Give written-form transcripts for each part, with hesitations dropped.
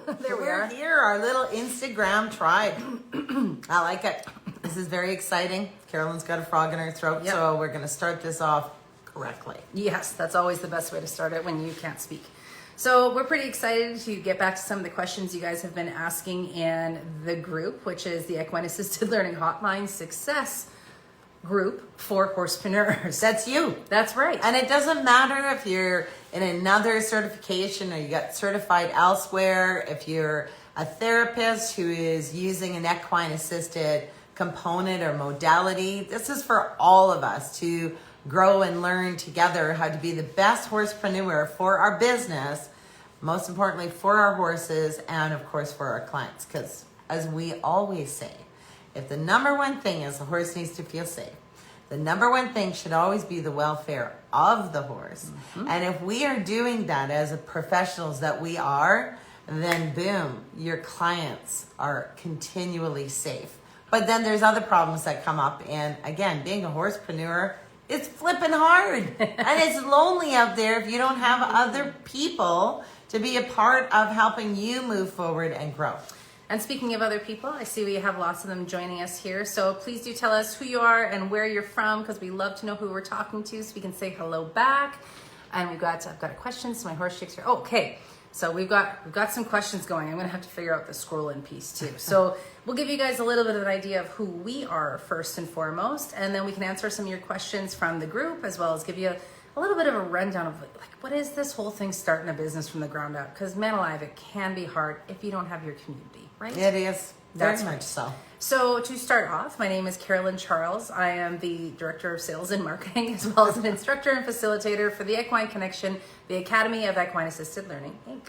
There we are. We're here, our little Instagram tribe. I like it. This is very exciting. Carolyn's got a frog in her throat, so we're going to start this off correctly. Yes, that's always the best way to start it when you can't speak. So we're pretty excited to get back to some of the questions you guys have been asking in the group, which is the Equine Assisted Learning Hotline Success group for Horsepreneurs. That's you. That's right. And it doesn't matter if you're in another certification or you got certified elsewhere, if you're a therapist who is using an equine assisted component or modality. This is for all of us to grow and learn together how to be the best horsepreneur for our business, most importantly for our horses, and of course for our clients. Because as we always say, if the number one thing is the horse needs to feel safe, the number one thing should always be the welfare of the horse. Mm-hmm. And if we are doing that as professionals that we are, then boom, your clients are continually safe. But then there's other problems that come up. And again, being a horsepreneur, it's flipping hard. And it's lonely out there if you don't have other people to be a part of helping you move forward and grow. And speaking of other people, I see we have lots of them joining us here. So please do tell us who you are and where you're from, because we love to know who we're talking to so we can say hello back. And I've got a question, so my horse shakes here. Oh, okay. So we've got some questions going. I'm going to have to figure out the scroll-in piece too. So we'll give you guys a little bit of an idea of who we are first and foremost, and then we can answer some of your questions from the group, as well as give you a little bit of a rundown of like what is this whole thing starting a business from the ground up? Because man alive, it can be hard if you don't have your community, right? It is. Very That's much right. so. So to start off, my name is Carolyn Charles. I am the Director of Sales and Marketing, as well as an instructor and facilitator for the Equine Connection, the Academy of Equine Assisted Learning, Inc.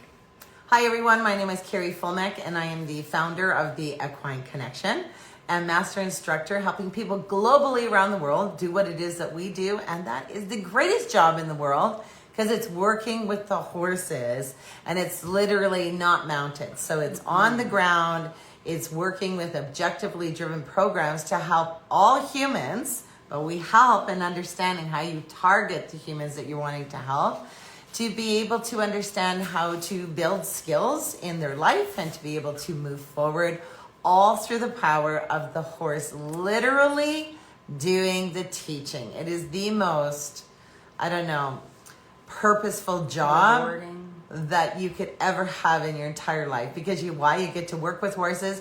Hi everyone, my name is Carrie Fulmeck and I am the founder of the Equine Connection and master instructor helping people globally around the world do what it is that we do, and that is the greatest job in the world because it's working with the horses and it's literally not mounted. So it's on the ground, it's working with objectively driven programs to help all humans, but we help in understanding how you target the humans that you're wanting to help, to be able to understand how to build skills in their life and to be able to move forward, all through the power of the horse literally doing the teaching. It is the most, purposeful job Rewarding. that you could ever have in your entire life, because you get to work with horses,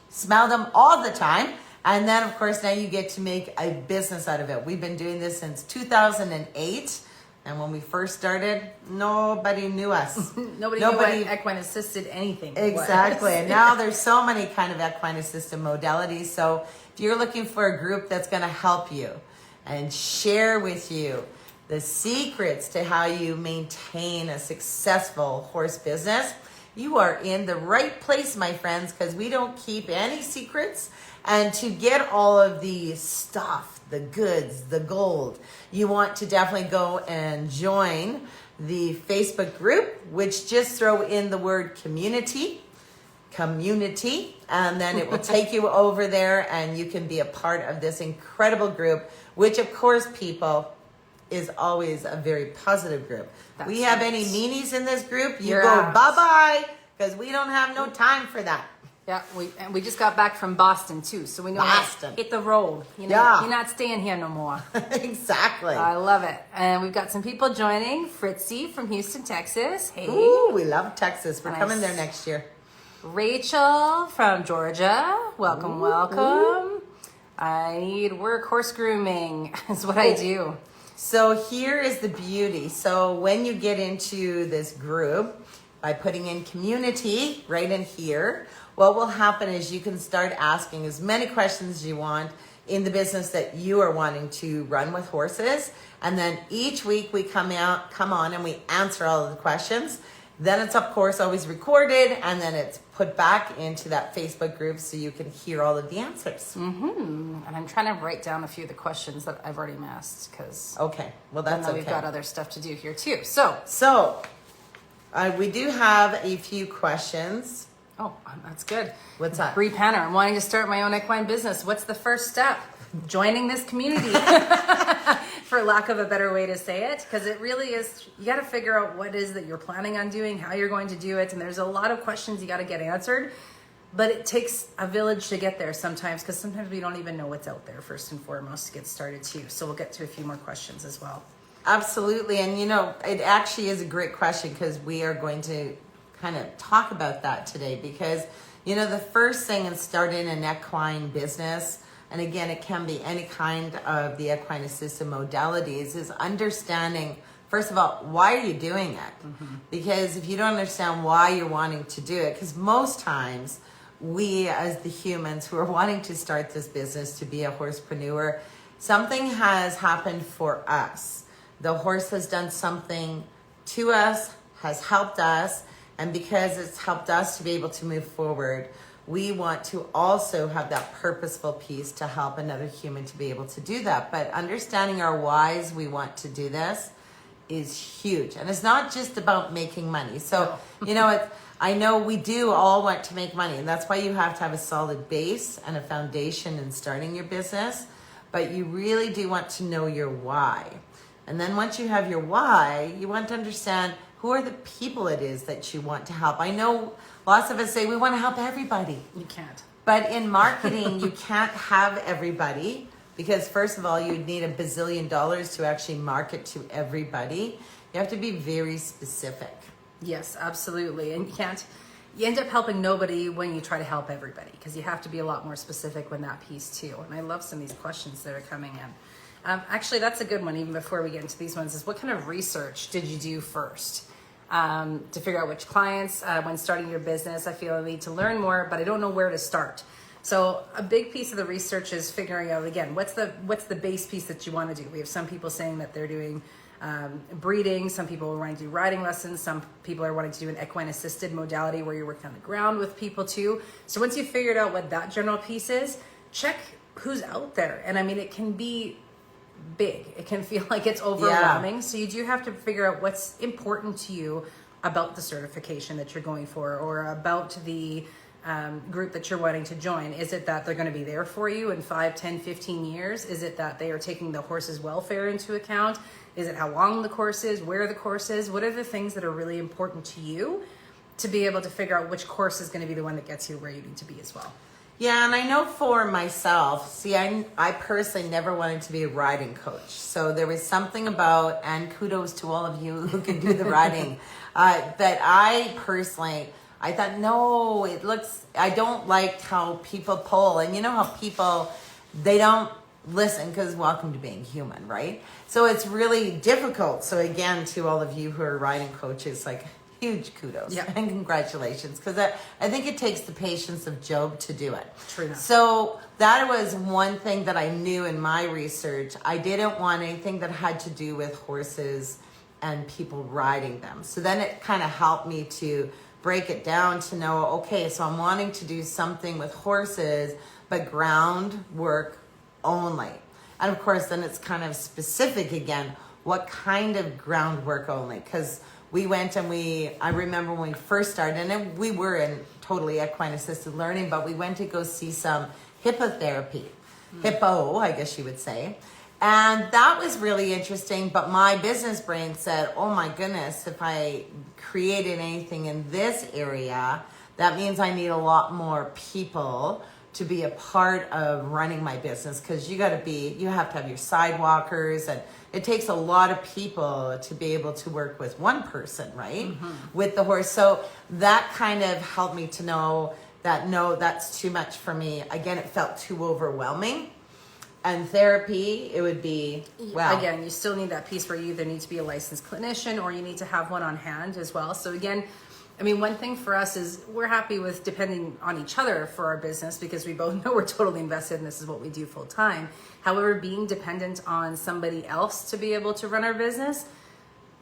smell them all the time, and then of course now you get to make a business out of it. We've been doing this since 2008. And when we first started, nobody knew us. Nobody knew what equine assisted anything Exactly. was. And now there's so many kind of equine assisted modalities. So if you're looking for a group that's going to help you and share with you the secrets to how you maintain a successful horse business, you are in the right place, my friends, because we don't keep any secrets. And to get all of the stuff, the goods, the gold, you want to definitely go and join the Facebook group, which just throw in the word community, and then it will take you over there and you can be a part of this incredible group, which of course, people, is always a very positive group. That's we have right. any meanies in this group, you You're go out. bye-bye, because we don't have no time for that. Yeah, we just got back from Boston too, so we know Boston. how to hit the road. You're not staying here no more. Exactly. I love it. And we've got some people joining. Fritzy from Houston, Texas. Hey. Ooh, we love Texas. We're Nice. coming there next year. Rachel from Georgia. Welcome, welcome. I need work. Horse grooming is what I do. So here is the beauty. So when you get into this group, by putting in community right in here, what will happen is you can start asking as many questions as you want in the business that you are wanting to run with horses. And then each week we come on and we answer all of the questions. Then it's of course always recorded and then it's put back into that Facebook group so you can hear all of the answers. Mm-hmm. And I'm trying to write down a few of the questions that I've already asked because Okay, well that's okay. We've got other stuff to do here too. So we do have a few questions. Oh, that's good. What's that? Bree Panner, I'm wanting to start my own equine business. What's the first step? Joining this community. for lack of a better way to say it, because it really is, you got to figure out what it is that you're planning on doing, how you're going to do it. And there's a lot of questions you got to get answered, but it takes a village to get there sometimes, because sometimes we don't even know what's out there first and foremost to get started too. So we'll get to a few more questions as well. Absolutely. And it actually is a great question, because we are going to kind of talk about that today, because the first thing in starting an equine business, and again, it can be any kind of the equine assisted modalities, is understanding, first of all, why are you doing it? Mm-hmm. Because if you don't understand why you're wanting to do it, because most times we as the humans who are wanting to start this business, to be a horsepreneur, something has happened for us. The horse has done something to us, has helped us, and because it's helped us to be able to move forward, we want to also have that purposeful piece to help another human to be able to do that. But understanding our whys we want to do this is huge. And it's not just about making money. So, I know we do all want to make money, and that's why you have to have a solid base and a foundation in starting your business. But you really do want to know your why. And then once you have your why, you want to understand who are the people it is that you want to help. I know lots of us say we want to help everybody. You can't. But in marketing, you can't have everybody, because first of all, you'd need $1 bazillion to actually market to everybody. You have to be very specific. Yes, absolutely. And you end up helping nobody when you try to help everybody, because you have to be a lot more specific when that piece too. And I love some of these questions that are coming in. Actually, that's a good one, even before we get into these ones, is what kind of research did you do first to figure out which clients, when starting your business, I feel I need to learn more, but I don't know where to start. So a big piece of the research is figuring out, again, what's the base piece that you want to do. We have some people saying that they're doing breeding, some people are wanting to do riding lessons, some people are wanting to do an equine assisted modality where you're working on the ground with people too. So once you've figured out what that general piece is, check who's out there. And I mean, it can be big. It can feel like it's overwhelming. Yeah. So you do have to figure out what's important to you about the certification that you're going for, or about the group that you're wanting to join. Is it that they're going to be there for you in 5, 10, 15 years? Is it that they are taking the horse's welfare into account? Is it how long the course is, where the course is? What are the things that are really important to you to be able to figure out which course is going to be the one that gets you where you need to be as well? Yeah, and I know for myself, I personally never wanted to be a riding coach. So there was something about, and kudos to all of you who can do the riding, that I personally, I thought, no, I don't like how people pull. And you know how people, they don't listen, because welcome to being human, right? So it's really difficult. So again, to all of you who are riding coaches, huge kudos and congratulations, because I think it takes the patience of Job to do it. True enough. So that was one thing that I knew in my research. I didn't want anything that had to do with horses and people riding them. So then it kind of helped me to break it down to know, okay, so I'm wanting to do something with horses, but ground work only. And of course, then it's kind of specific again, what kind of groundwork only? Because we went and I remember when we first started, and we were in totally equine assisted learning, but we went to go see some hippotherapy, hippo, I guess you would say. And that was really interesting, but my business brain said, oh my goodness, if I created anything in this area, that means I need a lot more people to be a part of running my business, because you have to have your sidewalkers, and it takes a lot of people to be able to work with one person, right? Mm-hmm. With the horse. So that kind of helped me to know that, no, that's too much for me. Again, it felt too overwhelming. And therapy, it would be, Again, you still need that piece where you either need to be a licensed clinician or you need to have one on hand as well. So again, I mean, one thing for us is we're happy with depending on each other for our business, because we both know we're totally invested and this is what we do full time. However, being dependent on somebody else to be able to run our business,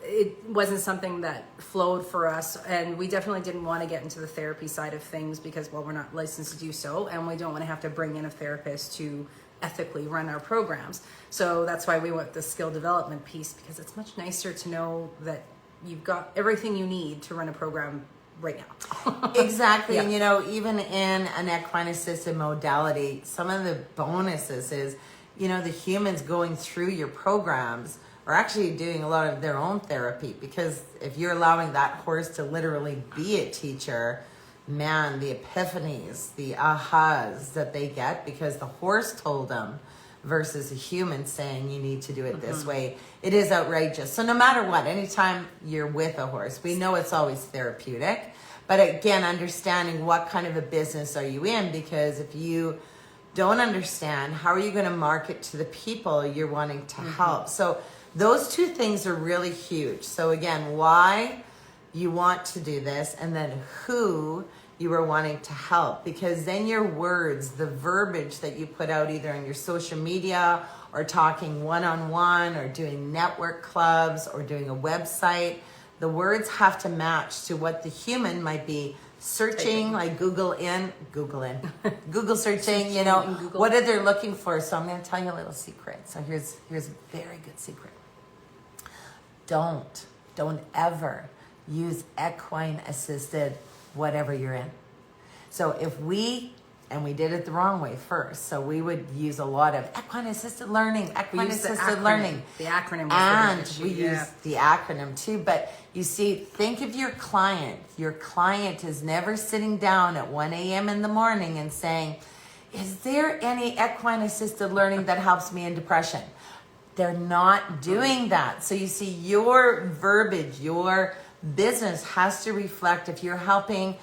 it wasn't something that flowed for us. And we definitely didn't want to get into the therapy side of things because, well, we're not licensed to do so. And we don't want to have to bring in a therapist to ethically run our programs. So that's why we went the skill development piece, because it's much nicer to know that you've got everything you need to run a program right now. Exactly. Yeah. And even in an equine assisted modality, some of the bonuses is you know, the humans going through your programs are actually doing a lot of their own therapy, because if you're allowing that horse to literally be a teacher, man, the epiphanies, the ahas that they get because the horse told them versus a human saying you need to do it this way, it is outrageous. So no matter what, anytime you're with a horse, we know it's always therapeutic. But again, understanding what kind of a business are you in, because if you don't understand, how are you going to market to the people you're wanting to help? So those two things are really huge. So again, why you want to do this, and then who you are wanting to help, because then your words, the verbiage that you put out either on your social media or talking one-on-one or doing network clubs or doing a website, the words have to match to what the human might be searching, like Google searching, you know, what are they looking for? So I'm going to tell you a little secret. So here's a very good secret. Don't ever use equine assisted whatever you're in. So if we did it the wrong way first, so we would use a lot of equine assisted learning, equine assisted learning. The acronym was and the issue, we use the acronym too. But you see, think of your client. Your client is never sitting down at 1 a.m. in the morning and saying, is there any equine assisted learning that helps me in depression? They're not doing that. So you see, your verbiage, your business has to reflect, if you're helping,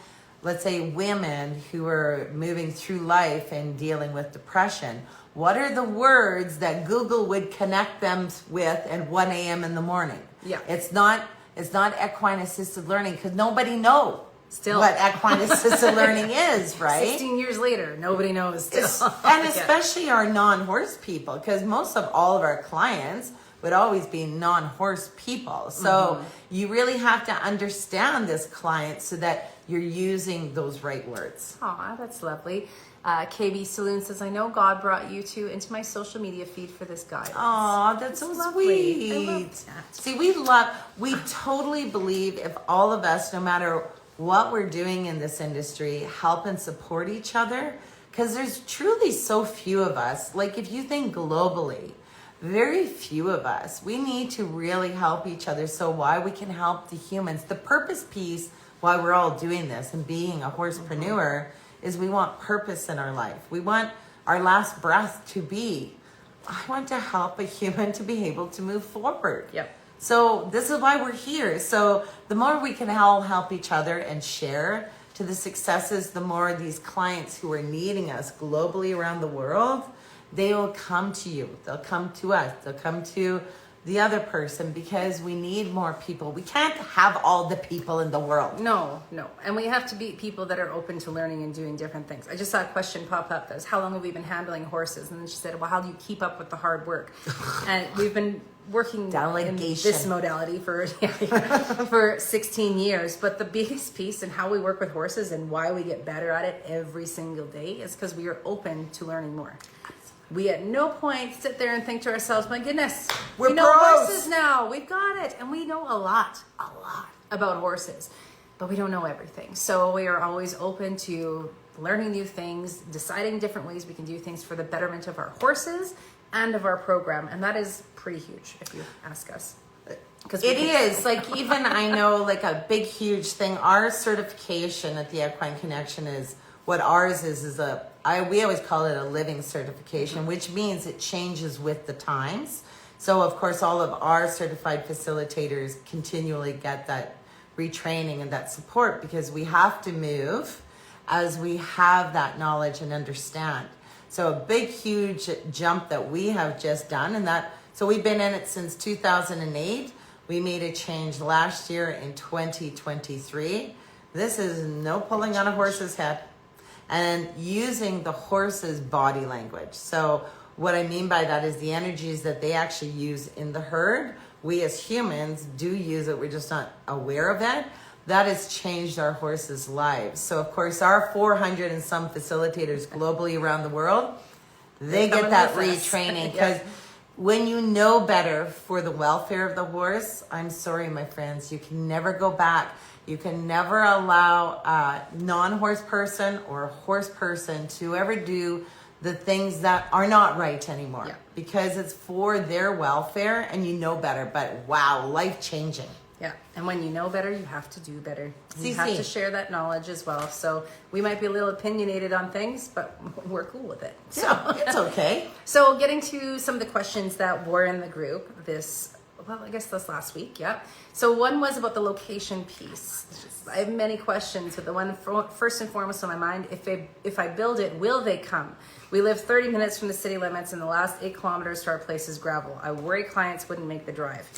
let's say, women who are moving through life and dealing with depression, what are the words that Google would connect them with at 1 a.m. in the morning? Yeah. It's not equine assisted learning, because nobody knows still what equine assisted learning is, right? 16 years later, nobody knows still. And especially our non-horse people, because most of all of our clients would always be non-horse people. So you really have to understand this client so that you're using those right words. Aw, that's lovely. KB Saloon says, I know God brought you two into my social media feed for this guidance. Aw, that's so lovely. sweet. I love that. See, we totally believe if all of us, no matter what we're doing in this industry, help and support each other, because there's truly so few of us. Like if you think globally, very few of us. We need to really help each other. So why we can help the humans. The purpose piece why we're all doing this and being a horsepreneur is we want purpose in our life. We want our last breath to be, I want to help a human to be able to move forward. Yep. So this is why we're here. So the more we can all help each other and share to the successes, the more these clients who are needing us globally around the world, they will come to you. They'll come to us. They'll come to the other person, because we need more people. We can't have all the people in the world. No. And we have to be people that are open to learning and doing different things. I just saw a question pop up that was, how long have we been handling horses? And then she said, well, how do you keep up with the hard work? And we've been working in this modality for 16 years. But the biggest piece in how we work with horses and why we get better at it every single day is because we are open to learning more. We at no point sit there and think to ourselves, my goodness, we know horses now. We've got it. And we know a lot about horses, but we don't know everything. So we are always open to learning new things, deciding different ways we can do things for the betterment of our horses and of our program. And that is pretty huge if you ask us. It is. Like, even I know, like, a big, huge thing, our certification at the Equine Connection is, what ours is we always call it a living certification, which means it changes with the times. So of course, all of our certified facilitators continually get that retraining and that support, because we have to move as we have that knowledge and understand. So a big, huge jump that we have just done, so we've been in it since 2008. We made a change last year in 2023. This is no pulling on a horse's head, and using the horse's body language. So what I mean by that is the energies that they actually use in the herd. We as humans do use it, we're just not aware of it. That has changed our horses' lives. So of course, our 400 and some facilitators globally around the world, they get that retraining, because when you know better for the welfare of the horse, I'm sorry, my friends, you can never go back. You can never allow a non-horse person or a horse person to ever do the things that are not right anymore. Yeah. because it's for their welfare and you know better. But wow, life changing. Yeah, and when you know better, you have to do better. You CC. have to share that knowledge as well. So we might be a little opinionated on things, but we're cool with it. So Yeah, it's okay. So getting to some of the questions that were in the group I guess this last week, yeah. So one was about the location piece. I have many questions, but the one first and foremost on my mind, if I build it, will they come? We live 30 minutes from the city limits, and the last 8 kilometers to our place is gravel. I worry clients wouldn't make the drive.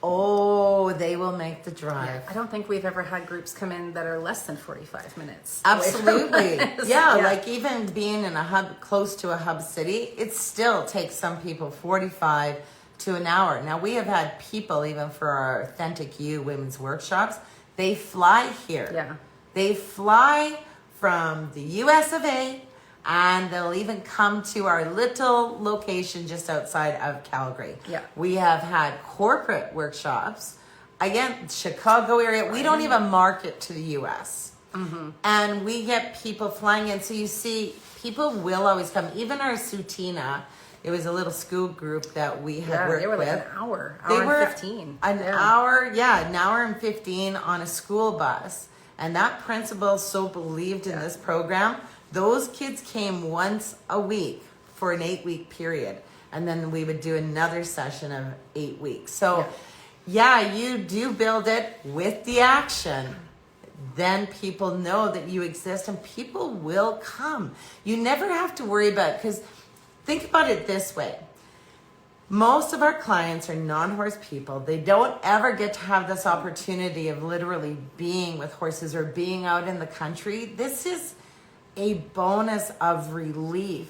Oh, they will make the drive. Yeah, I don't think we've ever had groups come in that are less than 45 minutes. Absolutely. Yeah, like even being in a hub, close to a hub city, it still takes some people 45 to an hour. Now, we have had people, even for our Authentic You women's workshops, they fly here. Yeah. They fly from the US of A, and they'll even come to our little location just outside of Calgary. Yeah. We have had corporate workshops. Again, Chicago area. We don't even market to the US. Mm-hmm. And we get people flying in. So you see, people will always come. Even our Sutina, it was a little school group that we had worked with. They were like an hour They and were 15. An hour and 15 on a school bus. And that principal so believed in this program. Those kids came once a week for an 8-week period. And then we would do another session of 8 weeks. So yeah, you do build it with the action. Then people know that you exist and people will come. You never have to worry about, because think about it this way. Most of our clients are non-horse people. They don't ever get to have this opportunity of literally being with horses or being out in the country. This is a bonus of relief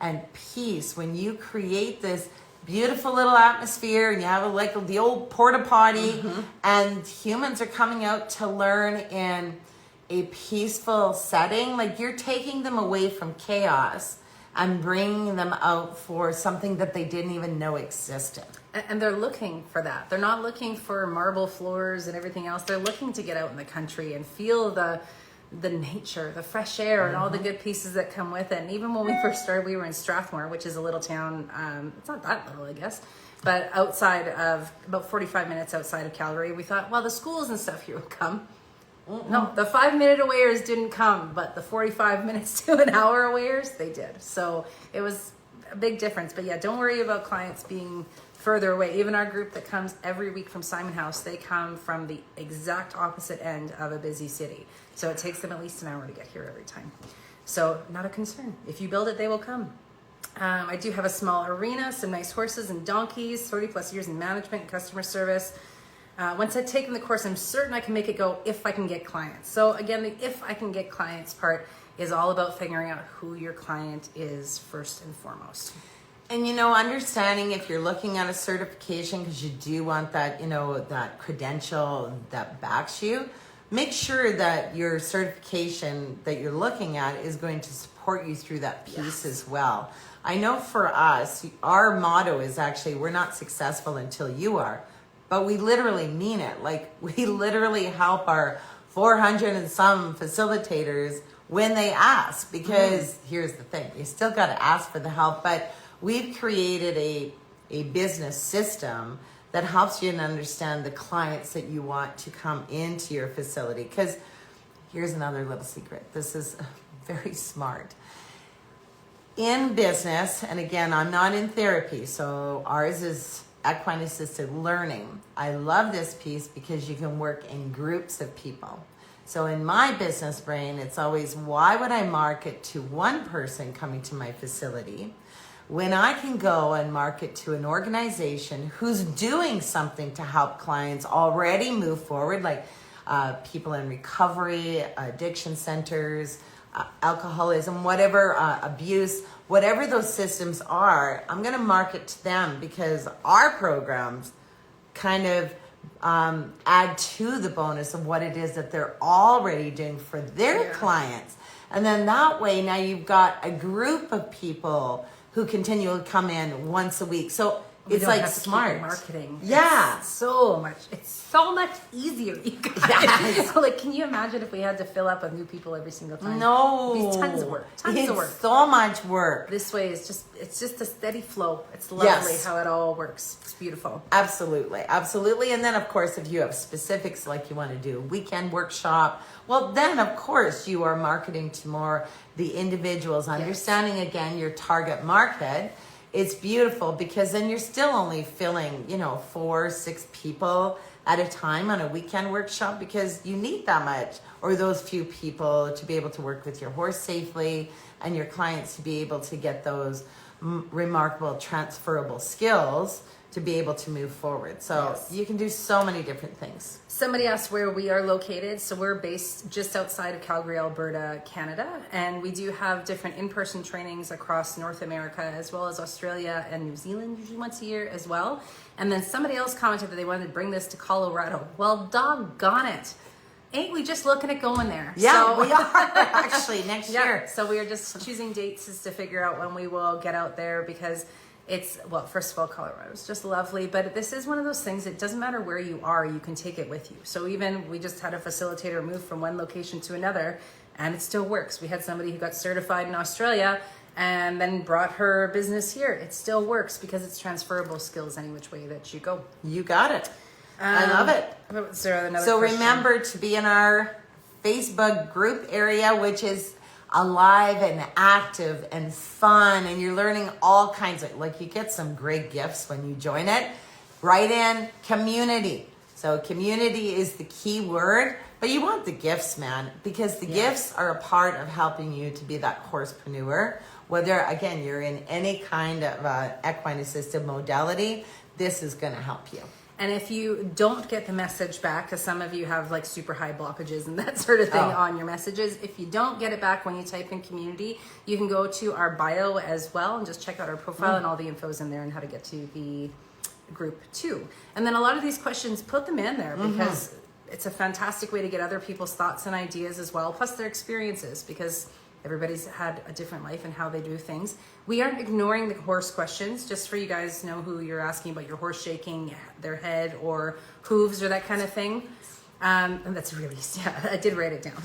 and peace when you create this beautiful little atmosphere and you have like the old porta potty and humans are coming out to learn in a peaceful setting. Like you're taking them away from chaos and bringing them out for something that they didn't even know existed. And they're looking for that. They're not looking for marble floors and everything else. They're looking to get out in the country and feel the nature, the fresh air, and all the good pieces that come with it. And even when we first started, we were in Strathmore, which is a little town. It's not that little, I guess, but outside of about 45 minutes outside of Calgary. We thought, well, the schools and stuff here will come. No, the 5-minute awayers didn't come, but the 45 minutes to an hour awayers, they did. So it was a big difference. But yeah, don't worry about clients being further away. Even our group that comes every week from Simon House, they come from the exact opposite end of a busy city. So it takes them at least an hour to get here every time. So not a concern. If you build it, they will come. I do have a small arena, some nice horses and donkeys, 30 plus years in management and customer service. Once I've taken the course, I'm certain I can make it go if I can get clients. So again, the if I can get clients part is all about figuring out who your client is first and foremost. And, you know, understanding if you're looking at a certification because you do want that, you know, that credential that backs you, make sure that your certification that you're looking at is going to support you through that piece as well. I know for us, our motto is actually, we're not successful until you are, but we literally mean it. Like, we literally help our 400 and some facilitators when they ask, because here's the thing, you still got to ask for the help, but we've created a business system that helps you to understand the clients that you want to come into your facility. Because here's another little secret. This is very smart. In business, and again, I'm not in therapy, so ours is Equine Assisted Learning. I love this piece because you can work in groups of people. So in my business brain, it's always, why would I market to one person coming to my facility when I can go and market to an organization who's doing something to help clients already move forward, like people in recovery, addiction centers, alcoholism, whatever, abuse, whatever those systems are, I'm going to market to them because our programs kind of add to the bonus of what it is that they're already doing for their clients. And then that way, now you've got a group of people who continually come in once a week. So We It's don't like have to keep smart marketing. Yeah. It's so much easier, you guys. Yes. Like, can you imagine if we had to fill up with new people every single time? No. It'd be tons of work. Tons of work. So much work. This way is it's just a steady flow. It's lovely Yes. how it all works. It's beautiful. Absolutely. Absolutely. And then, of course, if you have specifics like you want to do a weekend workshop, well, then, of course, you are marketing to more the individuals, understanding, again, your target market. It's beautiful because then you're still only filling, 4, 6 people at a time on a weekend workshop because you need that much or those few people to be able to work with your horse safely and your clients to be able to get those remarkable transferable skills to be able to move forward. So you can do so many different things. Somebody asked where we are located. So we're based just outside of Calgary, Alberta, Canada. And we do have different in-person trainings across North America as well as Australia and New Zealand, usually once a year as well. And then somebody else commented that they wanted to bring this to Colorado. Well, doggone it. Ain't we just looking at going there? Yeah, we are actually next year. So we are just choosing dates as to figure out when we will get out there because first of all, Colorado is just lovely, but this is one of those things, it doesn't matter where you are, you can take it with you. So even we just had a facilitator move from one location to another and it still works. We had somebody who got certified in Australia and then brought her business here. It still works because it's transferable skills any which way that you go. You got it. I love it. Is there another So question? remember to be in our Facebook group area, which is alive and active and fun, and you're learning all kinds of, like, you get some great gifts when you join it. Write in community. So community is the key word, but you want the gifts, man, because the gifts are a part of helping you to be that horsepreneur. Whether, again, you're in any kind of equine assisted modality, this is going to help you. And if you don't get the message back, because some of you have like super high blockages and that sort of thing on your messages, if you don't get it back when you type in community, you can go to our bio as well and just check out our profile and all the info's in there and how to get to the group too. And then a lot of these questions, put them in there because it's a fantastic way to get other people's thoughts and ideas as well, plus their experiences, because everybody's had a different life and how they do things. We aren't ignoring the horse questions, just for you guys to know who you're asking about your horse shaking their head or hooves or that kind of thing. And that's really, I did write it down.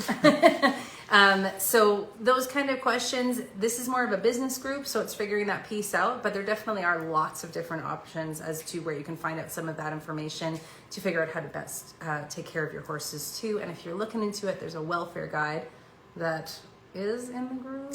So those kind of questions, this is more of a business group, so it's figuring that piece out, but there definitely are lots of different options as to where you can find out some of that information to figure out how to best take care of your horses too. And if you're looking into it, there's a welfare guide that is in the group.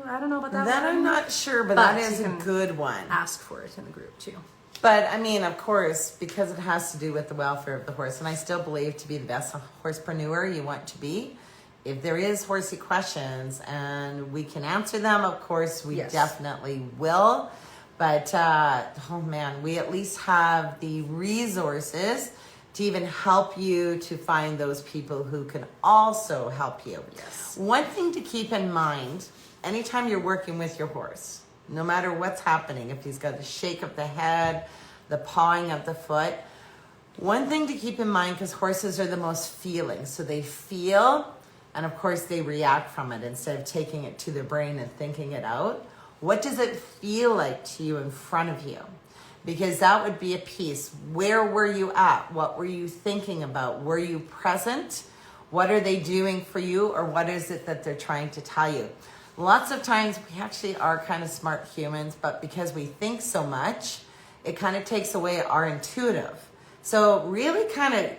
I don't know about that. I'm not sure, but that is a good one. Ask for it in the group too. But I mean, of course, because it has to do with the welfare of the horse, and I still believe to be the best horsepreneur you want to be, if there is horsey questions and we can answer them, of course, we definitely will. But, oh man, we at least have the resources to even help you to find those people who can also help you. Yes. One thing to keep in mind, anytime you're working with your horse, no matter what's happening, if he's got a shake of the head, the pawing of the foot, one thing to keep in mind, because horses are the most feeling, so they feel, and of course they react from it instead of taking it to their brain and thinking it out. What does it feel like to you in front of you? Because that would be a piece. Where were you at? What were you thinking about? Were you present? What are they doing for you? Or what is it that they're trying to tell you? Lots of times we actually are kind of smart humans, but because we think so much, it kind of takes away our intuitive. So really kind of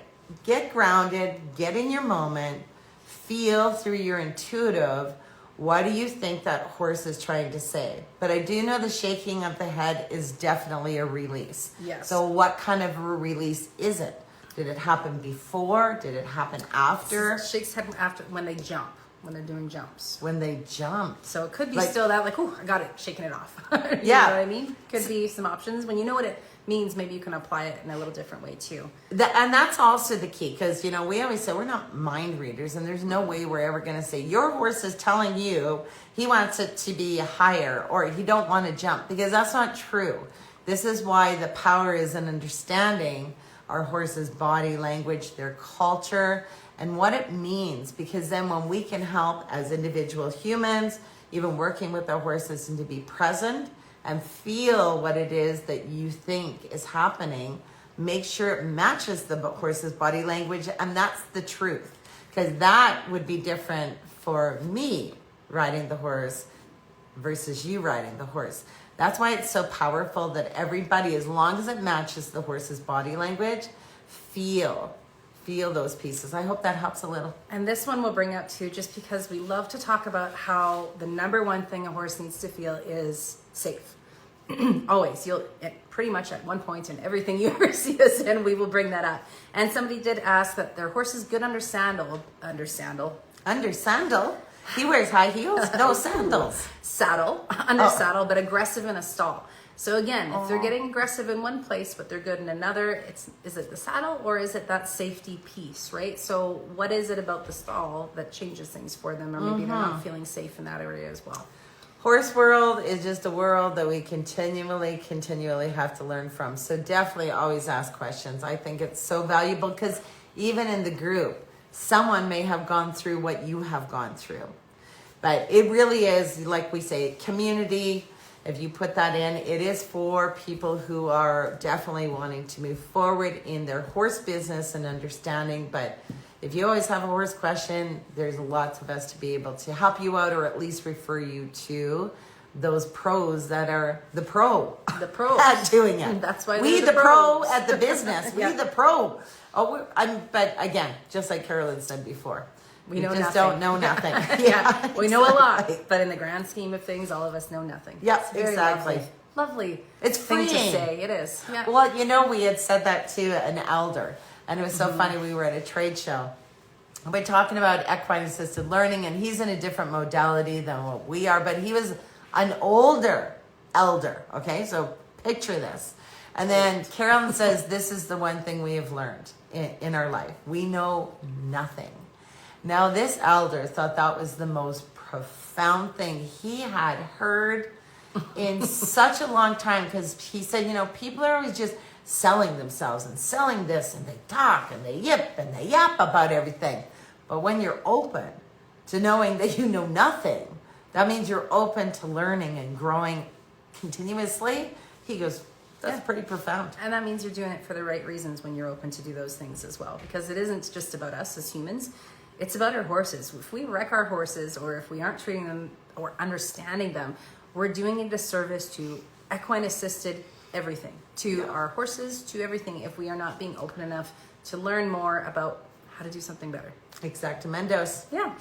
get grounded, get in your moment, feel through your intuitive. What do you think that horse is trying to say? But I do know the shaking of the head is definitely a release. Yes. So what kind of a release is it? Did it happen before? Did it happen after? Shakes head after when they jump, when they're doing jumps. When they jump. So it could be Like- still that like, oh, I got it, shaking it off. You Yeah. know what I mean? Could be some options. When you know what it means, maybe you can apply it in a little different way too. And that's also the key, because we always say we're not mind readers, and there's no way we're ever going to say your horse is telling you he wants it to be higher or he don't want to jump, because that's not true. This is why the power is in understanding our horse's body language, their culture, and what it means, because then when we can help as individual humans, even working with our horses, and to be present and feel what it is that you think is happening. Make sure it matches the horse's body language, and that's the truth. Because that would be different for me riding the horse versus you riding the horse. That's why it's so powerful that everybody, as long as it matches the horse's body language, feel those pieces. I hope that helps a little. And this one we'll bring up too, just because we love to talk about how the number one thing a horse needs to feel is safe. Always. You'll pretty much at one point in everything you ever see us in, we will bring that up. And somebody did ask that their horse is good under sandal. Under sandal? He wears high heels? No, sandals. Under saddle, but aggressive in a stall. So again, if they're getting aggressive in one place, but they're good in another, is it the saddle or is it that safety piece, right? So what is it about the stall that changes things for them, or maybe they're not feeling safe in that area as well? Horse world is just a world that we continually have to learn from. So definitely always ask questions. I think it's so valuable because even in the group, someone may have gone through what you have gone through. But it really is, like we say, community. If you put that in, it is for people who are definitely wanting to move forward in their horse business and understanding. But if you always have a horse question, there's lots of us to be able to help you out, or at least refer you to those pros that are the pro at doing it. That's why we the pro at the business. Yeah. We the pro. But again, just like Carolyn said before, we know just nothing. don't know nothing. Yeah, we know a lot, but in the grand scheme of things, all of us know nothing. Yep, It's very exactly. Lovely. It's thing freeing. to say. It is. Yeah. Well, we had said that to an elder, and it was so funny. We were at a trade show. We're talking about equine assisted learning, and he's in a different modality than what we are, but he was an older elder. Okay, so picture this. And then Carolyn says, this is the one thing we have learned in our life. We know nothing. Now, this elder thought that was the most profound thing he had heard in such a long time, because he said, people are always just selling themselves and selling this, and they talk and they yip and they yap about everything. But when you're open to knowing that you know nothing, that means you're open to learning and growing continuously. He goes, that's pretty profound. And that means you're doing it for the right reasons when you're open to do those things as well. Because it isn't just about us as humans. It's about our horses. If we wreck our horses, or if we aren't treating them or understanding them, we're doing a disservice to equine assisted everything, to our horses, to everything, if we are not being open enough to learn more about how to do something better. Exactamentos. Yeah.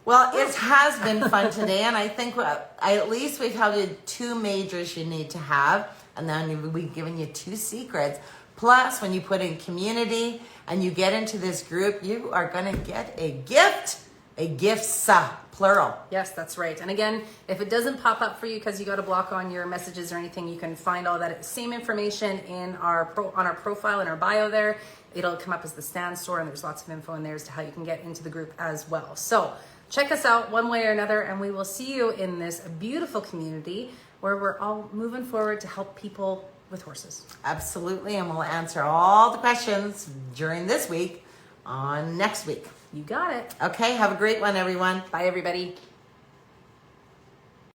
Well, it has been fun today, and I think at least we've covered 2 majors you need to have, and then we've given you 2 secrets. Plus, when you put in community and you get into this group, you are going to get a gifts, plural. Yes, that's right. And again, if it doesn't pop up for you because you got a block on your messages or anything, you can find all that same information in on our profile, in our bio there. It'll come up as the stand store, and there's lots of info in there as to how you can get into the group as well. So check us out one way or another, and we will see you in this beautiful community where we're all moving forward to help people with horses. Absolutely, and we'll answer all the questions during this week on next week. You got it. Okay, have a great one, everyone. Bye, everybody.